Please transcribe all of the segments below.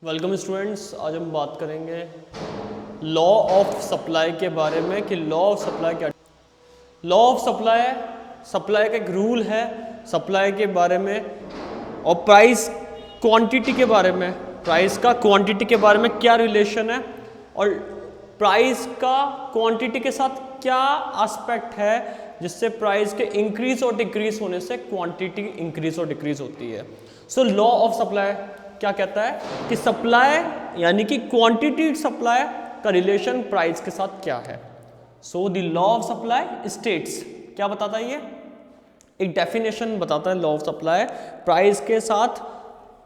Welcome students. आज हम बात करेंगे लॉ ऑफ सप्लाई के बारे में कि लॉ ऑफ सप्लाई क्या। लॉ ऑफ सप्लाई का एक रूल है सप्लाई के बारे में और प्राइस क्वांटिटी के बारे में। प्राइस का क्वांटिटी के बारे में क्या रिलेशन है और प्राइस का क्वांटिटी के साथ क्या एस्पेक्ट है जिससे प्राइस के इंक्रीज और डिक्रीज होने से क्वांटिटी इंक्रीज और डिक्रीज होती है। सो लॉ ऑफ सप्लाई क्या कहता है कि सप्लाई यानी कि क्वांटिटी सप्लाई का रिलेशन प्राइस के साथ क्या है। So the law of supply states क्या बताता है, ये एक डेफिनेशन बताता है लॉ ऑफ सप्लाई प्राइस के साथ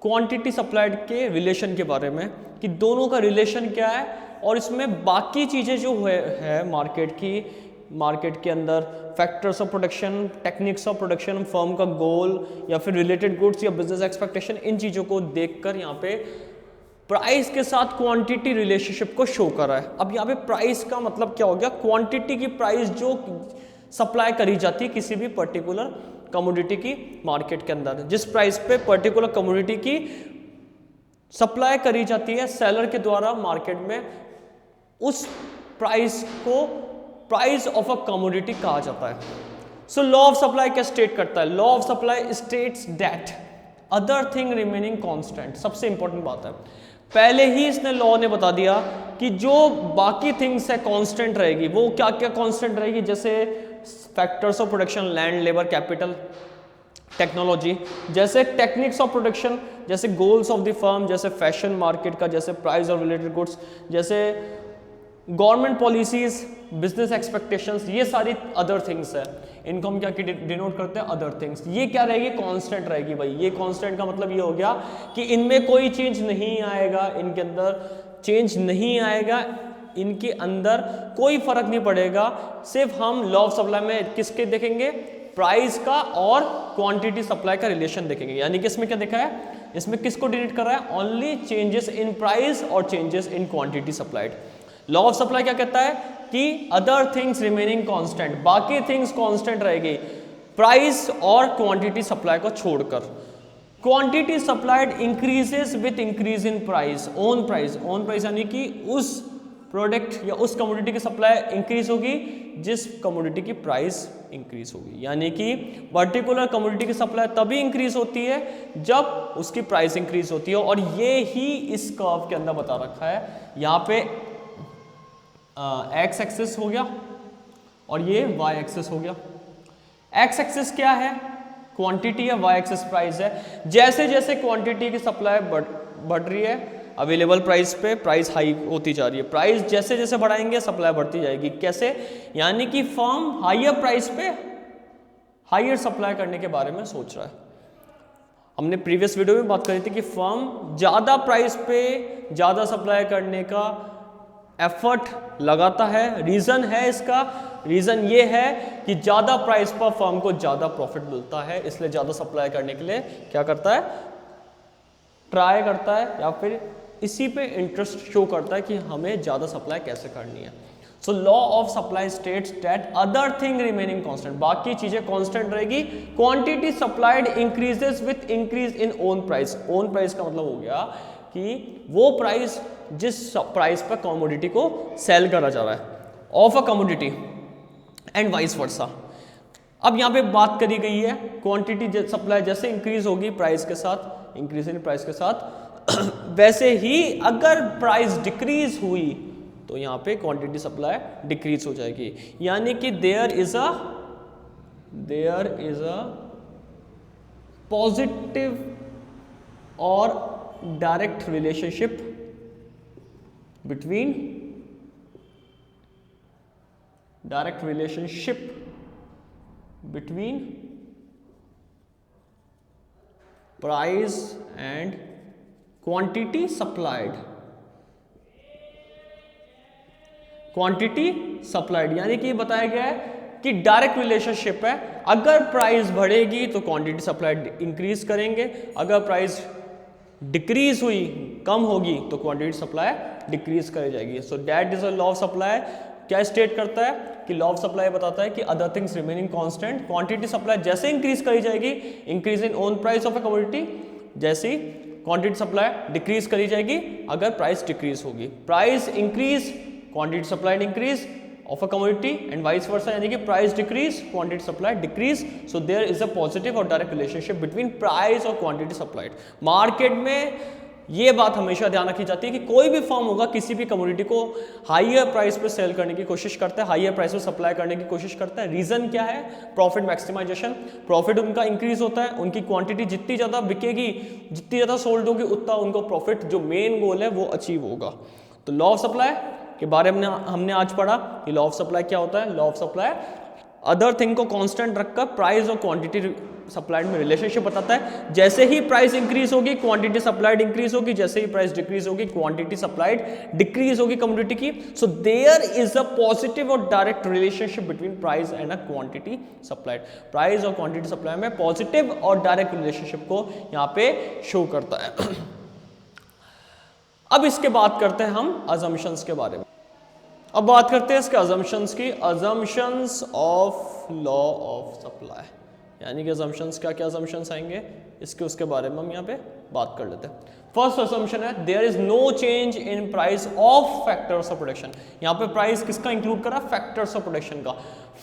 क्वांटिटी सप्लाइड के रिलेशन के बारे में कि दोनों का रिलेशन क्या है और इसमें बाकी चीज़ें जो है मार्केट के अंदर factors of production, techniques of production, firm का गोल या फिर रिलेटेड गुड्स या बिजनेस एक्सपेक्टेशन, इन चीज़ों को देखकर यहाँ पे प्राइस के साथ क्वांटिटी रिलेशनशिप को शो कर रहा है। अब यहाँ पे प्राइस का मतलब क्या हो गया, क्वांटिटी की प्राइस जो सप्लाई करी जाती है किसी भी पर्टिकुलर कमोडिटी की मार्केट के अंदर, जिस प्राइस पे पर्टिकुलर कमोडिटी की सप्लाई करी जाती है सेलर के द्वारा मार्केट में, उस प्राइस को प्राइस ऑफ अ कमोडिटी कहा जाता है। सो लॉ ऑफ सप्लाई क्या स्टेट करता है, law of supply states that other thing remaining constant. सबसे इंपॉर्टेंट बात है, पहले ही इसने लॉ ने बता दिया कि जो बाकी थिंग्स है कांस्टेंट रहेगी। वो क्या क्या कांस्टेंट रहेगी, जैसे factors of production, land, labour, capital, technology, जैसे टेक्निक्स ऑफ प्रोडक्शन, जैसे गोल्स ऑफ द फर्म, जैसे फैशन मार्केट का, जैसे प्राइस और रिलेटेड गुड्स, जैसे गवर्नमेंट पॉलिसीज, बिजनेस एक्सपेक्टेशंस, ये सारी अदर थिंग्स है। इनको हम क्या डिनोट करते हैं, अदर थिंग्स। ये क्या रहेगी, कांस्टेंट रहेगी भाई। ये कांस्टेंट का मतलब ये हो गया कि इनमें कोई चेंज नहीं आएगा, इनके अंदर चेंज नहीं आएगा, इनके अंदर कोई फर्क नहीं पड़ेगा। सिर्फ हम लॉ ऑफ सप्लाई में किसके देखेंगे, प्राइस का और क्वांटिटी सप्लाई का रिलेशन देखेंगे। यानी कि इसमें क्या देखा है, इसमें किसको डिनोट कर रहा है, ओनली चेंजेस इन प्राइस और changes in quantity supplied. Law of supply क्या कहता है कि अदर थिंग्स रिमेनिंग कांस्टेंट, बाकी थिंग्स कांस्टेंट रहेगी प्राइस और क्वांटिटी सप्लाई को छोड़कर। Quantity supplied increases with increase in price, own price यानी कि उस प्रोडक्ट या उस कमोडिटी की सप्लाई इंक्रीज होगी जिस कमोडिटी की प्राइस इंक्रीज होगी। यानी कि पर्टिकुलर कमोडिटी की सप्लाई तभी इंक्रीज होती है जब उसकी प्राइस इंक्रीज होती है, और ये ही इस कर्व के अंदर बता रखा है। यहाँ पे एक्स एक्सिस हो गया और ये वाई एक्सिस हो गया। एक्स एक्सिस क्या है, क्वांटिटी है, वाई एक्सिस प्राइस है। जैसे जैसे क्वांटिटी की सप्लाई बढ़ रही है अवेलेबल प्राइस पे, प्राइस हाई होती जा रही है। प्राइस जैसे जैसे बढ़ाएंगे सप्लाई बढ़ती जाएगी। कैसे, यानी कि फर्म हायर प्राइस पे हायर सप्लाई करने के बारे में सोच रहा है। हमने प्रीवियस वीडियो में बात करी थी कि फर्म ज़्यादा प्राइस पे ज़्यादा सप्लाई करने का एफर्ट लगाता है। रीज़न है इसका, रीज़न ये है कि ज़्यादा प्राइस पर फर्म को ज़्यादा प्रॉफिट मिलता है, इसलिए ज़्यादा सप्लाई करने के लिए क्या करता है, ट्राई करता है या फिर इसी पे इंटरेस्ट शो करता है कि हमें ज़्यादा सप्लाई कैसे करनी है। So law of supply states that other thing remaining constant, बाकी चीज़ें कांस्टेंट रहेगी। Quantity supplied increases with increase in own price. Own price का मतलब हो गया कि वो प्राइस जिस प्राइस पर कमोडिटी को सेल करा जा रहा है, of a commodity and vice वर्सा। अब यहाँ पे बात करी गई है क्वांटिटी सप्लाई जैसे इंक्रीज होगी प्राइस के साथ, इंक्रीज इन प्राइस के साथ वैसे ही अगर प्राइस डिक्रीज हुई तो यहाँ पे क्वांटिटी सप्लाई डिक्रीज हो जाएगी। यानी कि देयर इज अ पॉजिटिव और direct relationship between price and quantity supplied, यानी कि बताया गया है कि डायरेक्ट रिलेशनशिप है। अगर प्राइस बढ़ेगी तो क्वांटिटी सप्लाइड इंक्रीज करेंगे, अगर प्राइस डिक्रीज हुई, कम होगी, तो क्वांटिटी सप्लाई डिक्रीज करी जाएगी। So that is a law of supply. क्या स्टेट करता है कि लॉ ऑफ सप्लाई बताता है कि other things remaining constant, quantity supply जैसे इंक्रीज करी जाएगी, increase in own price of a commodity, जैसी क्वांटिटी सप्लाई डिक्रीज करी जाएगी अगर प्राइस डिक्रीज होगी। Price increase, quantity supply increase of a commodity and vice versa, यानी कि price decrease, quantity supply decrease. So there is a positive और direct relationship between price और quantity supplied. Market में ये बात हमेशा ध्यान रखी जाती है कि कोई भी फर्म होगा किसी भी कमोडिटी को हाईयर प्राइस पे सेल करने की कोशिश करता है, हाईयर प्राइस पे सप्लाई करने की कोशिश करता है। रीजन क्या है? Profit maximization. प्रॉफिट उनका इंक्रीज होता है, उनकी क्वांटिटी जितनी ज्यादा बिकेगी, जितनी ज्यादा सोल्ड होगी, उतना उनको प्रॉफिट, जो मेन गोल है, वो अचीव होगा। तो लॉ ऑफ सप्लाई के बारे में हमने आज पढ़ा कि लॉ ऑफ सप्लाई क्या होता है। Law of supply other thing को कांस्टेंट रखकर प्राइस और क्वांटिटी सप्लाइड में रिलेशनशिप बताता है। जैसे ही प्राइस इंक्रीज होगी क्वांटिटी सप्लाइड इंक्रीज होगी, जैसे ही प्राइस डिक्रीज होगी क्वांटिटी सप्लाइड डिक्रीज होगी कमोडिटी की। So there is a positive और direct relationship between price and a quantity supplied. Price और क्वांटिटी सप्लाई में पॉजिटिव और डायरेक्ट रिलेशनशिप को यहाँ पे शो करता है। अब इसके बात करते हैं हम अजम्पशंस के बारे में। अब बात करते हैं इसके अजम्पशंस की। Assumptions of law of supply, यानी कि अजम्पशंस क्या क्या अजम्पशंस आएंगे इसके, उसके बारे में हम यहाँ पे बात कर लेते हैं। फर्स्ट अजम्पशन है there is no change in price of factors of production. यहाँ पे प्राइस किसका इंक्लूड करा? फैक्टर्स ऑफ प्रोडक्शन का।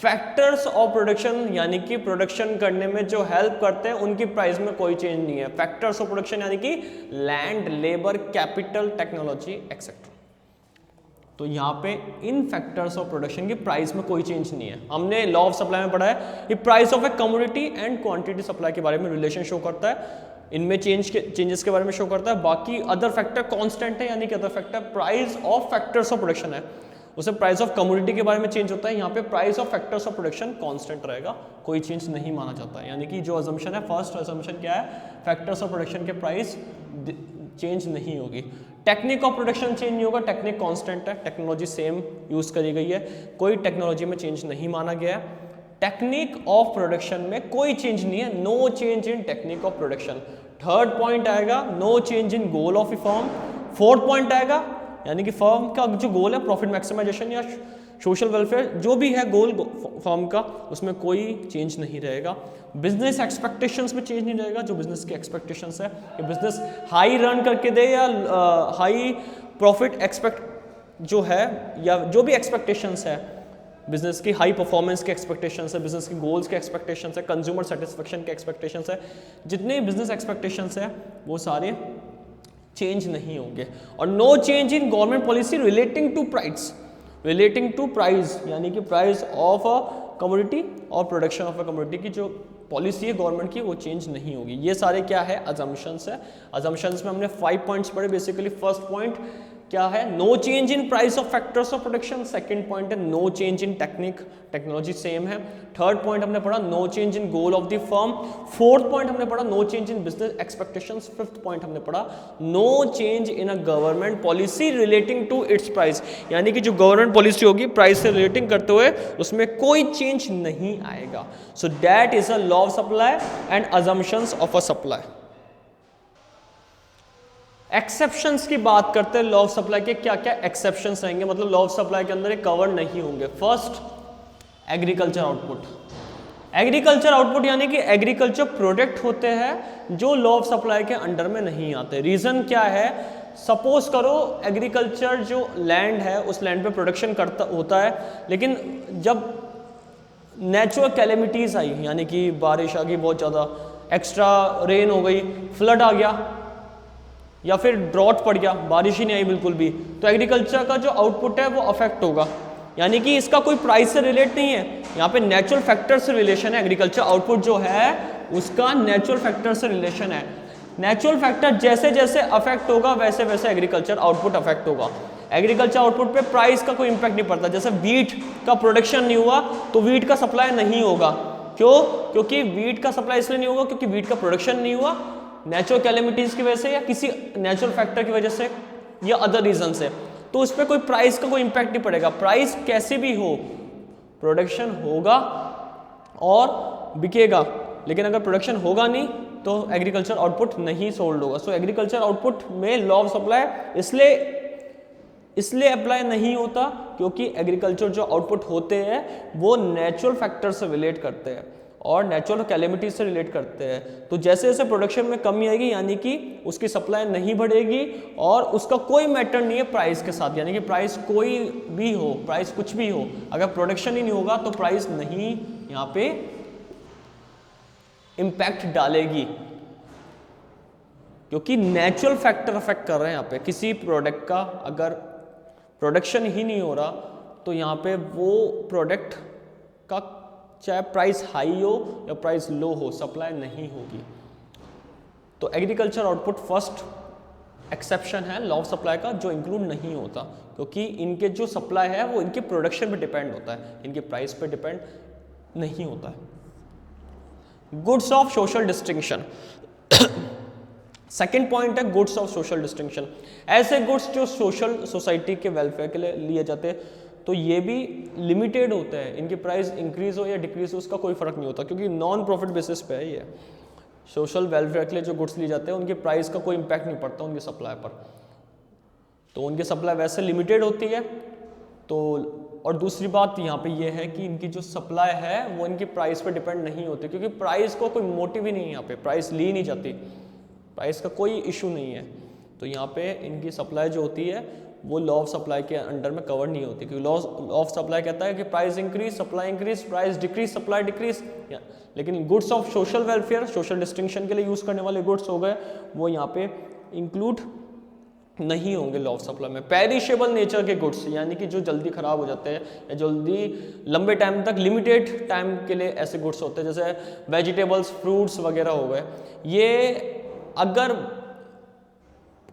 फैक्टर्स ऑफ प्रोडक्शन यानी कि प्रोडक्शन करने में जो हेल्प करते हैं उनकी प्राइस में कोई चेंज नहीं है। फैक्टर्स ऑफ प्रोडक्शन यानी कि land, labour, capital, technology etcetera. तो यहाँ पे इन फैक्टर्स ऑफ प्रोडक्शन की प्राइस में कोई चेंज नहीं है। हमने लॉ ऑफ सप्लाई में पढ़ा है कि price of a commodity and quantity supply के बारे में रिलेशन शो करता है, इनमें चेंजेस के बारे में शो करता है। बाकी अदर फैक्टर कांस्टेंट है, यानी कि other factor price of factors of production है, उसे प्राइस ऑफ कमोडिटी के बारे में चेंज होता है। यहाँ पे price of factors of production constant रहेगा, कोई चेंज नहीं माना जाता है। यानी कि जो अजम्पशन है, फर्स्ट अजम्पशन क्या है? फैक्टर्स ऑफ प्रोडक्शन के प्राइस चेंज नहीं होगी। टेक्निक ऑफ प्रोडक्शन चेंज नहीं होगा, टेक्निक कांस्टेंट है, टेक्नोलॉजी सेम यूज करी गई है, कोई टेक्नोलॉजी में चेंज नहीं माना गया है। टेक्निक ऑफ प्रोडक्शन में कोई चेंज नहीं है, no change in technique of production. Third point आएगा no change in goal of a firm. Fourth point आएगा यानी कि फर्म का जो गोल है प्रॉफिट मैक्सिमाइजेशन या सोशल वेलफेयर, जो भी है गोल फर्म का, उसमें कोई चेंज नहीं रहेगा। बिजनेस एक्सपेक्टेशंस में चेंज नहीं रहेगा, जो बिजनेस की एक्सपेक्टेशंस है कि बिजनेस हाई रन करके दे या हाई प्रॉफिट एक्सपेक्ट जो है, या जो भी एक्सपेक्टेशंस है बिजनेस की, हाई परफॉर्मेंस के एक्सपेक्टेशंस है, बिजनेस की गोल्स के एक्सपेक्टेशंस है, कंज्यूमर सेटिस्फेक्शन के एक्सपेक्टेशंस है, जितने बिजनेस एक्सपेक्टेशंस है वो सारे चेंज नहीं होंगे। और no change in government policy relating to price, relating to price यानी कि प्राइस ऑफ अ कमोडिटी और प्रोडक्शन ऑफ अ कमोडिटी की जो पॉलिसी है गवर्नमेंट की, वो चेंज नहीं होगी। ये सारे क्या है? अजम्पशंस है। अजम्पशंस में हमने 5 पॉइंट्स पढ़े बेसिकली। फर्स्ट पॉइंट क्या है? No change in price of factors of production. Second point है no change in technique, technology same है। थर्ड पॉइंट हमने पढ़ा no change in goal of the firm. Fourth point हमने पढ़ा no change in business expectations. Fifth point हमने पढ़ा no change in a government policy relating to its price, यानी कि जो गवर्नमेंट पॉलिसी होगी प्राइस से रिलेटिंग करते हुए उसमें कोई चेंज नहीं आएगा। सो that is a law of supply and assumptions of a supply. Exceptions की बात करते हैं लॉ ऑफ सप्लाई के, क्या क्या एक्सेप्शंस रहेंगे, मतलब लॉ ऑफ सप्लाई के अंदर ये कवर नहीं होंगे। First, agriculture output. Agriculture output यानी कि एग्रीकल्चर प्रोडक्ट होते हैं जो लॉ ऑफ सप्लाई के अंडर में नहीं आते। रीजन क्या है? सपोज करो एग्रीकल्चर जो लैंड है उस लैंड पे प्रोडक्शन करता होता है, लेकिन जब नेचुरल कैलेमिटीज आई, यानी कि बारिश आ गई बहुत ज़्यादा, एक्स्ट्रा रेन हो गई, फ्लड आ गया या फिर ड्रॉट पड़ गया, बारिश ही नहीं आई बिल्कुल भी, तो एग्रीकल्चर का जो आउटपुट है वो अफेक्ट होगा। यानी कि इसका कोई प्राइस से रिलेट नहीं है, यहाँ पे नेचुरल फैक्टर से रिलेशन है। एग्रीकल्चर आउटपुट जो है उसका नेचुरल फैक्टर से रिलेशन है। नेचुरल फैक्टर जैसे जैसे अफेक्ट होगा वैसे वैसे एग्रीकल्चर आउटपुट अफेक्ट होगा। एग्रीकल्चर आउटपुट पे प्राइस का कोई इंपैक्ट नहीं पड़ता। जैसे वीट का प्रोडक्शन नहीं हुआ तो वीट का सप्लाई नहीं होगा। क्यों? क्योंकि वीट का सप्लाई इसलिए नहीं होगा क्योंकि वीट का प्रोडक्शन नहीं हुआ, नेचुरल कैलेमिटीज की वजह से या किसी नेचुरल फैक्टर की वजह से या अदर रीजन से, तो उस पर कोई प्राइस का कोई इंपैक्ट नहीं पड़ेगा। प्राइस कैसे भी हो, प्रोडक्शन होगा और बिकेगा, लेकिन अगर प्रोडक्शन होगा नहीं तो एग्रीकल्चर आउटपुट नहीं सोल्ड होगा। सो एग्रीकल्चर आउटपुट में लॉ ऑफ सप्लाई इसलिए अप्लाई नहीं होता क्योंकि एग्रीकल्चर जो आउटपुट होते हैं वो नेचुरल फैक्टर से रिलेट करते हैं और नेचुरल कैलेमिटी से रिलेट करते हैं। तो जैसे जैसे प्रोडक्शन में कमी आएगी यानी कि उसकी सप्लाई नहीं बढ़ेगी और उसका कोई मैटर नहीं है प्राइस के साथ, यानी कि प्राइस कोई भी हो, प्राइस कुछ भी हो, अगर प्रोडक्शन ही नहीं होगा तो प्राइस नहीं यहाँ पे इम्पैक्ट डालेगी, क्योंकि नेचुरल फैक्टर अफेक्ट कर रहे हैं यहाँ पे। किसी प्रोडक्ट का अगर प्रोडक्शन ही नहीं हो रहा तो यहाँ पे वो प्रोडक्ट का चाहे प्राइस हाई हो या प्राइस लो हो, सप्लाई नहीं होगी। तो एग्रीकल्चर आउटपुट फर्स्ट एक्सेप्शन है लॉ ऑफ सप्लाई का, जो इंक्लूड नहीं होता, क्योंकि इनके जो सप्लाई है वो इनके प्रोडक्शन पे डिपेंड होता है, इनके प्राइस पे डिपेंड नहीं होता है। Goods of social distinction second point है गुड्स ऑफ सोशल डिस्टिंक्शन। ऐसे गुड्स जो सोशल सोसाइटी के वेलफेयर के लिए लिए जाते हैं तो ये भी लिमिटेड होते हैं, इनकी प्राइस इंक्रीज हो या डिक्रीज हो उसका कोई फर्क नहीं होता, क्योंकि नॉन प्रॉफिट बेसिस पे है ये। सोशल वेलफेयर के लिए जो गुड्स लिए जाते हैं उनकी प्राइस का कोई इम्पैक्ट नहीं पड़ता उनकी सप्लाई पर, तो उनकी सप्लाई वैसे लिमिटेड होती है। तो और दूसरी बात यहाँ पे ये है कि इनकी जो सप्लाई है वो इनकी प्राइस पे डिपेंड नहीं होती, क्योंकि प्राइस को कोई मोटिव ही नहीं है, यहाँ पे प्राइस ली नहीं जाती, प्राइस का कोई इशू नहीं है। तो यहाँ पे इनकी सप्लाई जो होती है वो लॉ ऑफ सप्लाई के अंडर में कवर नहीं होती, क्योंकि लॉ ऑफ सप्लाई कहता है कि price increase supply increase, price decrease supply decrease. लेकिन goods of social welfare, social distinction के लिए यूज करने वाले गुड्स हो गए, वो यहाँ पे इंक्लूड नहीं होंगे लॉ ऑफ सप्लाई में। पेरिशेबल नेचर के गुड्स, यानी कि जो जल्दी खराब हो जाते हैं या जल्दी लंबे टाइम तक, लिमिटेड टाइम के लिए ऐसे गुड्स होते हैं, जैसे वेजिटेबल्स फ्रूट्स वगैरह हो गए, ये अगर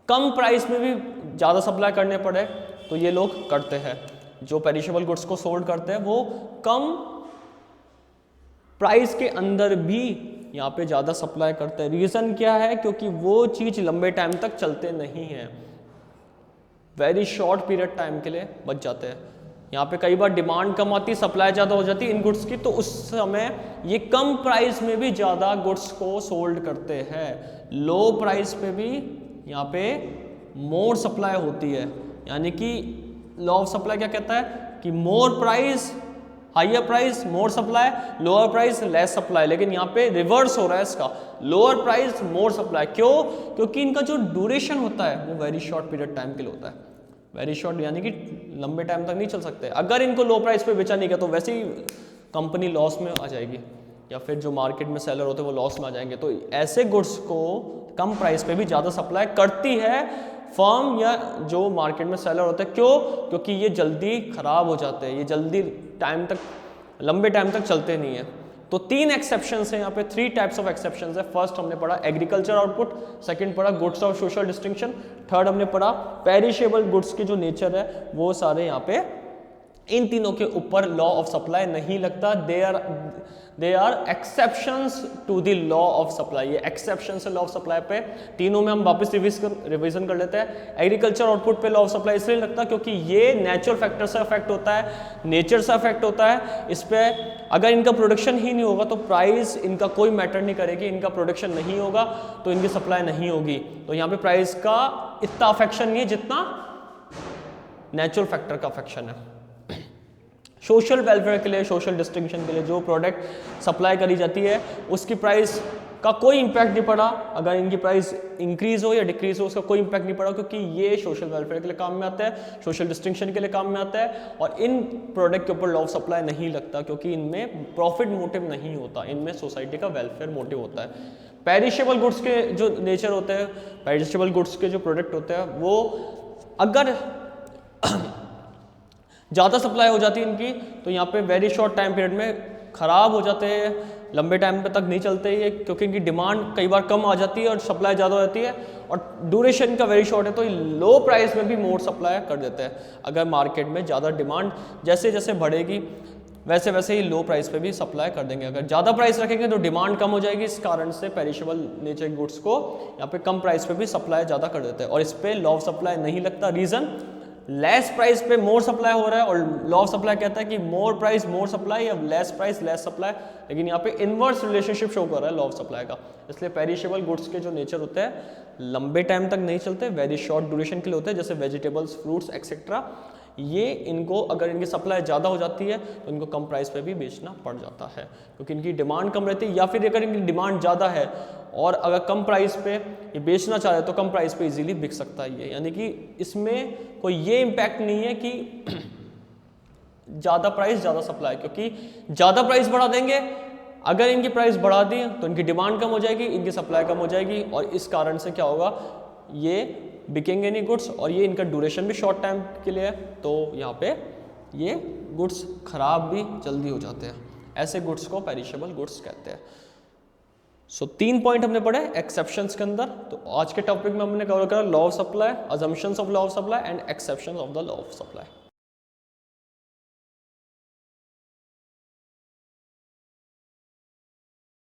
कम प्राइस में भी ज़्यादा सप्लाई करने पड़े तो ये लोग करते हैं। जो पेरिशेबल गुड्स को सोल्ड करते हैं वो कम प्राइस के अंदर भी यहाँ पे ज़्यादा सप्लाई करते हैं। रीज़न क्या है? क्योंकि वो चीज़ लंबे टाइम तक चलते नहीं हैं, वेरी शॉर्ट पीरियड टाइम के लिए बच जाते हैं। यहाँ पे कई बार डिमांड कम आती, सप्लाई ज़्यादा हो जाती है इन गुड्स की, तो उस समय ये कम प्राइस में भी ज़्यादा गुड्स को सोल्ड करते हैं। लो प्राइस पे भी यहाँ पे मोर सप्लाई होती है, यानी कि लॉ ऑफ सप्लाई क्या कहता है कि मोर price higher price more supply, lower price less supply. लेकिन यहाँ पे रिवर्स हो रहा है इसका, लोअर प्राइस मोर सप्लाई। क्यों? क्योंकि इनका जो ड्यूरेशन होता है वो वेरी शॉर्ट पीरियड टाइम के लिए होता है, वेरी शॉर्ट, यानी कि लंबे टाइम तक नहीं चल सकते। अगर इनको लो प्राइस पे बेचा नहीं गया तो वैसे ही कंपनी लॉस में आ जाएगी, या फिर जो मार्केट में सेलर होते हैं वो लॉस में आ जाएंगे। तो ऐसे गुड्स को कम प्राइस पे भी ज़्यादा सप्लाई करती है फर्म या जो मार्केट में सेलर होते हैं। क्यों? क्योंकि ये जल्दी खराब हो जाते हैं, ये जल्दी टाइम तक, लंबे टाइम तक चलते नहीं है। तो 3 एक्सेप्शंस हैं यहाँ पे, 3 टाइप्स ऑफ एक्सेप्शंस है। फर्स्ट हमने पढ़ा एग्रीकल्चर आउटपुट, सेकंड पढ़ा goods of social distinction, third हमने पढ़ा पेरिशेबल गुड्स की जो नेचर है वो सारे यहाँ पे, इन तीनों के ऊपर लॉ ऑफ सप्लाई नहीं लगता। They are exceptions to the law of supply. ये एक्सेप्शंस है लॉ ऑफ सप्लाई पे। तीनों में हम वापस रिवीजन कर लेते हैं। एग्रीकल्चर आउटपुट पे लॉ ऑफ सप्लाई इसलिए लगता है क्योंकि ये नेचुरल फैक्टर से अफेक्ट होता है, नेचर से अफेक्ट होता है। इस पे अगर इनका प्रोडक्शन ही नहीं होगा तो प्राइस इनका कोई मैटर नहीं करेगी। इनका प्रोडक्शन नहीं होगा तो इनकी सप्लाई नहीं होगी। तो यहाँ पे प्राइस का इतना अफेक्शन नहीं है जितना नेचुरल फैक्टर का अफेक्शन है। सोशल वेलफेयर के लिए, सोशल डिस्टिंक्शन के लिए जो प्रोडक्ट सप्लाई करी जाती है उसकी प्राइस का कोई इम्पैक्ट नहीं पड़ा। अगर इनकी प्राइस इंक्रीज हो या डिक्रीज हो उसका कोई इम्पैक्ट नहीं पड़ा, क्योंकि ये सोशल वेलफेयर के लिए काम में आता है, सोशल डिस्टिंक्शन के लिए काम में आता है। और इन प्रोडक्ट के ऊपर लॉ ऑफ सप्लाई नहीं लगता क्योंकि इनमें प्रॉफिट मोटिव नहीं होता, इनमें सोसाइटी का वेलफेयर मोटिव होता है। पेरिशेबल गुड्स के जो नेचर होते हैं, पेरिशेबल गुड्स के जो प्रोडक्ट होते हैं वो अगर ज़्यादा सप्लाई हो जाती है इनकी तो यहाँ पे वेरी शॉर्ट टाइम पीरियड में ख़राब हो जाते हैं, लंबे टाइम पे तक नहीं चलते ये, क्योंकि इनकी डिमांड कई बार कम आ जाती है और सप्लाई ज़्यादा हो जाती है और ड्यूरेशन का वेरी शॉर्ट है। तो लो प्राइस में भी मोर सप्लाई कर देते हैं। अगर मार्केट में ज़्यादा डिमांड जैसे जैसे बढ़ेगी वैसे वैसे ही लो प्राइस पे भी सप्लाई कर देंगे। अगर ज़्यादा प्राइस रखेंगे तो डिमांड कम हो जाएगी, इस कारण से पेरिशेबल नेचर के गुड्स को यहाँ पे कम प्राइस पे भी सप्लाई ज़्यादा कर देते हैं और इस पर लॉ ऑफ सप्लाई नहीं लगता। रीज़न, लेस प्राइस पे मोर सप्लाई हो रहा है और लॉ ऑफ सप्लाई कहता है कि मोर प्राइस मोर सप्लाई या लेस प्राइस लेस सप्लाई, लेकिन यहाँ पे इनवर्स रिलेशनशिप शो कर रहा है लॉ ऑफ सप्लाई का। इसलिए पेरिशेबल गुड्स के जो नेचर होते हैं लंबे टाइम तक नहीं चलते, वेरी शॉर्ट ड्यूरेशन के लिए होते हैं, जैसे वेजिटेबल्स फ्रूट्स एक्सेट्रा। ये इनको अगर इनकी सप्लाई ज़्यादा हो जाती है तो इनको कम प्राइस पे भी बेचना पड़ जाता है, क्योंकि इनकी डिमांड कम रहती है, या फिर अगर इनकी डिमांड ज़्यादा है और अगर कम प्राइस पे ये बेचना चाह रहे तो कम प्राइस पे इजीली बिक सकता है ये। यानी कि इसमें कोई ये इम्पैक्ट नहीं है कि ज़्यादा प्राइस ज़्यादा सप्लाई, क्योंकि ज़्यादा प्राइस बढ़ा देंगे, अगर इनकी प्राइस बढ़ा दी तो इनकी डिमांड कम हो जाएगी, इनकी सप्लाई कम हो जाएगी, और इस कारण से क्या होगा, ये बिकेंगे नहीं गुड्स, और ये इनका ड्यूरेशन भी शॉर्ट टाइम के लिए है, तो यहाँ पे ये गुड्स खराब भी जल्दी हो जाते हैं। ऐसे गुड्स को पेरिशेबल गुड्स कहते हैं। सो 3 पॉइंट हमने पढ़े एक्सेप्शंस के अंदर। तो आज के टॉपिक में हमने कवर करा law of supply, assumptions of law of supply and exceptions of the law of supply.